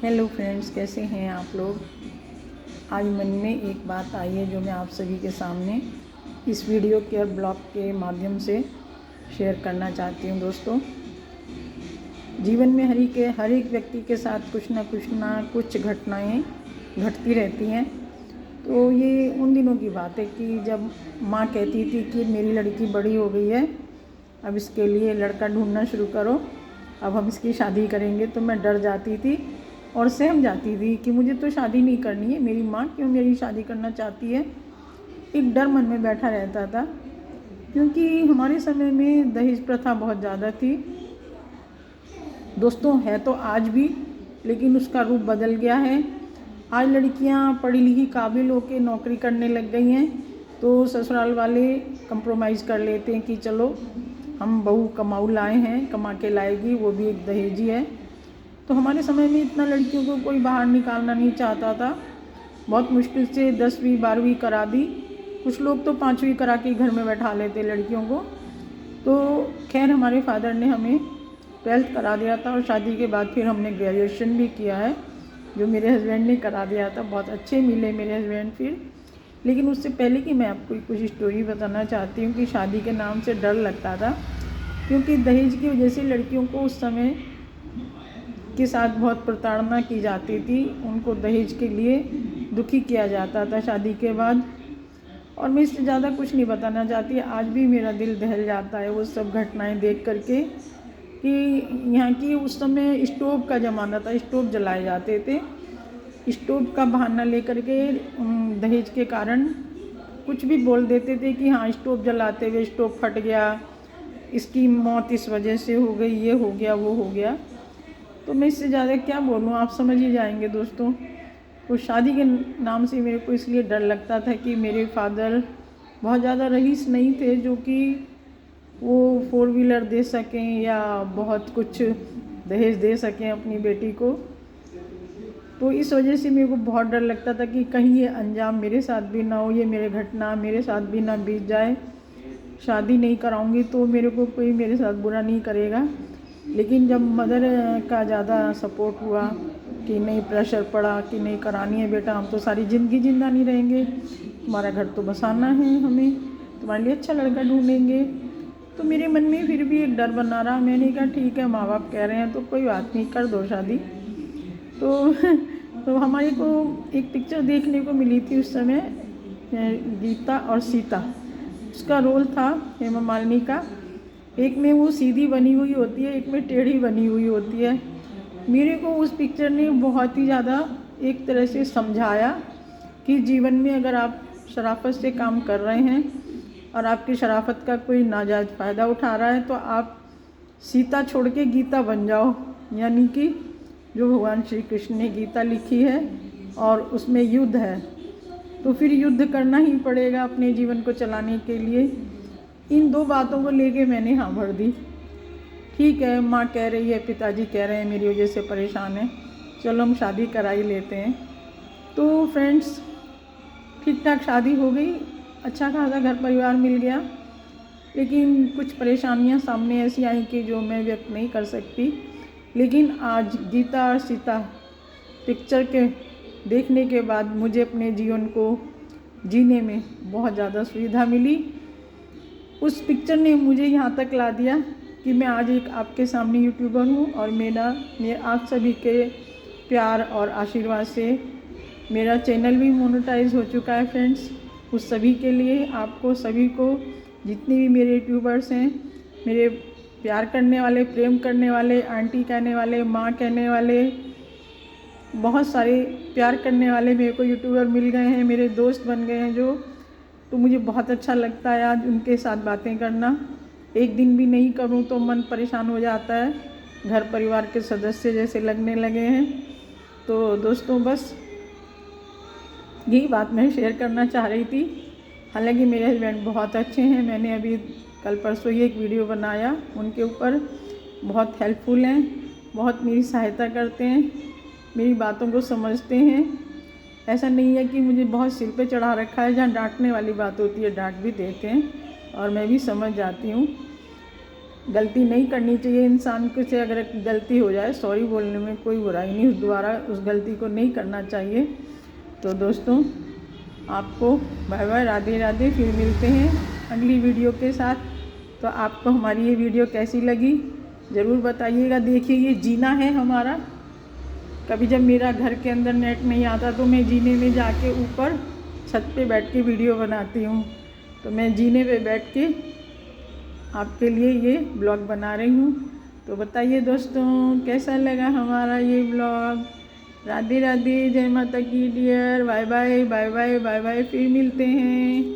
Hello friends, कैसे हैं आप लोग। आज मन में एक बात आई है जो मैं आप सभी के सामने इस वीडियो के और ब्लॉग के माध्यम से शेयर करना चाहती हूँ। दोस्तों, जीवन में हर एक व्यक्ति के साथ कुछ घटनाएं घटती रहती हैं। तो ये उन दिनों की बात है कि जब माँ कहती थी कि मेरी लड़की बड़ी हो गई है, अब इसके लिए लड़का ढूंढना शुरू करो, अब हम इसकी शादी करेंगे। तो मैं डर जाती थी और सहम जाती थी कि मुझे तो शादी नहीं करनी है, मेरी माँ क्यों मेरी शादी करना चाहती है। एक डर मन में बैठा रहता था, क्योंकि हमारे समय में दहेज प्रथा बहुत ज़्यादा थी। दोस्तों, है तो आज भी, लेकिन उसका रूप बदल गया है। आज लड़कियां पढ़ी लिखी काबिल होकर नौकरी करने लग गई हैं, तो ससुराल वाले कंप्रोमाइज़ कर लेते हैं कि चलो हम बहू कमाऊ लाए हैं, कमा के लाएगी, वो भी एक दहेजी है। तो हमारे समय में इतना लड़कियों को कोई बाहर निकालना नहीं चाहता था। बहुत मुश्किल से 10वीं 12वीं करा दी, कुछ लोग तो 5वीं करा के घर में बैठा लेते लड़कियों को। तो खैर, हमारे फादर ने हमें 12th करा दिया था और शादी के बाद फिर हमने ग्रेजुएशन भी किया है, जो मेरे हस्बैंड ने करा दिया था। बहुत अच्छे मिले मेरे हस्बैंड फिर। लेकिन उससे पहले कि मैं आपको कुछ स्टोरी बताना चाहती हूँ कि शादी के नाम से डर लगता था, क्योंकि दहेज की वजह से लड़कियों को उस समय के साथ बहुत प्रताड़ना की जाती थी। उनको दहेज के लिए दुखी किया जाता था शादी के बाद। और मैं इससे ज़्यादा कुछ नहीं बताना चाहती। आज भी मेरा दिल दहल जाता है वो सब घटनाएं देख करके, कि यहाँ की उस समय स्टोव का ज़माना था, स्टोव जलाए जाते थे। स्टोव का बहाना लेकर के दहेज के कारण कुछ भी बोल देते थे कि हाँ, स्टोव जलाते हुए स्टोव फट गया, इसकी मौत इस वजह से हो गई, ये हो गया, वो हो गया। तो मैं इससे ज़्यादा क्या बोलूँ, आप समझ ही जाएंगे दोस्तों। तो शादी के नाम से मेरे को इसलिए डर लगता था कि मेरे फादर बहुत ज़्यादा रईस नहीं थे, जो कि वो 4 व्हीलर दे सकें या बहुत कुछ दहेज दे सकें अपनी बेटी को। तो इस वजह से मेरे को बहुत डर लगता था कि कहीं ये अंजाम मेरे साथ भी ना हो, ये मेरे घटना मेरे साथ भी ना बीत जाए। शादी नहीं कराऊंगी तो मेरे को कोई मेरे साथ बुरा नहीं करेगा। लेकिन जब मदर का ज़्यादा सपोर्ट हुआ कि नहीं, प्रेशर पड़ा कि नहीं करानी है बेटा, हम तो सारी ज़िंदगी जिंदा नहीं रहेंगे, तुम्हारा घर तो बसाना है हमें, तुम्हारे लिए अच्छा लड़का ढूंढेंगे। तो मेरे मन में फिर भी एक डर बना रहा। मैंने कहा ठीक है, माँ बाप कह रहे हैं तो कोई बात नहीं, कर दो शादी। तो तो हमारे को एक पिक्चर देखने को मिली थी उस समय, गीता और सीता। उसका रोल था हेमा मालिनी का। एक में वो सीधी बनी हुई होती है, एक में टेढ़ी बनी हुई होती है। मेरे को उस पिक्चर ने बहुत ही ज़्यादा एक तरह से समझाया कि जीवन में अगर आप शराफत से काम कर रहे हैं और आपकी शराफत का कोई नाजायज़ फ़ायदा उठा रहा है, तो आप सीता छोड़ के गीता बन जाओ। यानी कि जो भगवान श्री कृष्ण ने गीता लिखी है और उसमें युद्ध है, तो फिर युद्ध करना ही पड़ेगा अपने जीवन को चलाने के लिए। इन दो बातों को लेके मैंने हाँ भर दी। ठीक है, माँ कह रही है, पिताजी कह रहे हैं, मेरी वजह से परेशान है, चलो हम शादी करा ही लेते हैं। तो फ्रेंड्स, ठीक ठाक शादी हो गई, अच्छा खासा घर परिवार मिल गया। लेकिन कुछ परेशानियाँ सामने ऐसी आई कि जो मैं व्यक्त नहीं कर सकती। लेकिन आज गीता और सीता पिक्चर के देखने के बाद मुझे अपने जीवन को जीने में बहुत ज़्यादा सुविधा मिली। उस पिक्चर ने मुझे यहाँ तक ला दिया कि मैं आज एक आपके सामने यूट्यूबर हूँ, और मेरे आप सभी के प्यार और आशीर्वाद से मेरा चैनल भी मोनेटाइज हो चुका है। फ्रेंड्स, उस सभी के लिए, आपको सभी को, जितने भी मेरे यूट्यूबर्स हैं, मेरे प्यार करने वाले, प्रेम करने वाले, आंटी कहने वाले, माँ कहने वाले, बहुत सारे प्यार करने वाले मेरे को यूट्यूबर मिल गए हैं, मेरे दोस्त बन गए हैं जो। तो मुझे बहुत अच्छा लगता है आज उनके साथ बातें करना। एक दिन भी नहीं करूं तो मन परेशान हो जाता है, घर परिवार के सदस्य जैसे लगने लगे हैं। तो दोस्तों, बस यही बात मैं शेयर करना चाह रही थी। हालांकि मेरे हस्बैंड बहुत अच्छे हैं, मैंने अभी कल परसों ही एक वीडियो बनाया उनके ऊपर, बहुत हेल्पफुल हैं, बहुत मेरी सहायता करते हैं, मेरी बातों को समझते हैं। ऐसा नहीं है कि मुझे बहुत सिर पे चढ़ा रखा है, जहाँ डांटने वाली बात होती है डांट भी देते हैं और मैं भी समझ जाती हूँ। गलती नहीं करनी चाहिए इंसान को, से अगर गलती हो जाए सॉरी बोलने में कोई बुराई नहीं, दोबारा उस गलती को नहीं करना चाहिए। तो दोस्तों आपको बाय बाय, राधे राधे, फिर मिलते हैं अगली वीडियो के साथ। तो आपको हमारी ये वीडियो कैसी लगी ज़रूर बताइएगा। देखिए ये जीना है हमारा, कभी जब मेरा घर के अंदर नेट नहीं आता तो मैं जीने में जाके ऊपर छत पे बैठ के वीडियो बनाती हूँ। तो मैं जीने पे बैठ के आपके लिए ये ब्लॉग बना रही हूँ। तो बताइए दोस्तों कैसा लगा हमारा ये ब्लॉग। राधे राधे, जय माता की dear, bye bye bye bye bye bye, फिर मिलते हैं।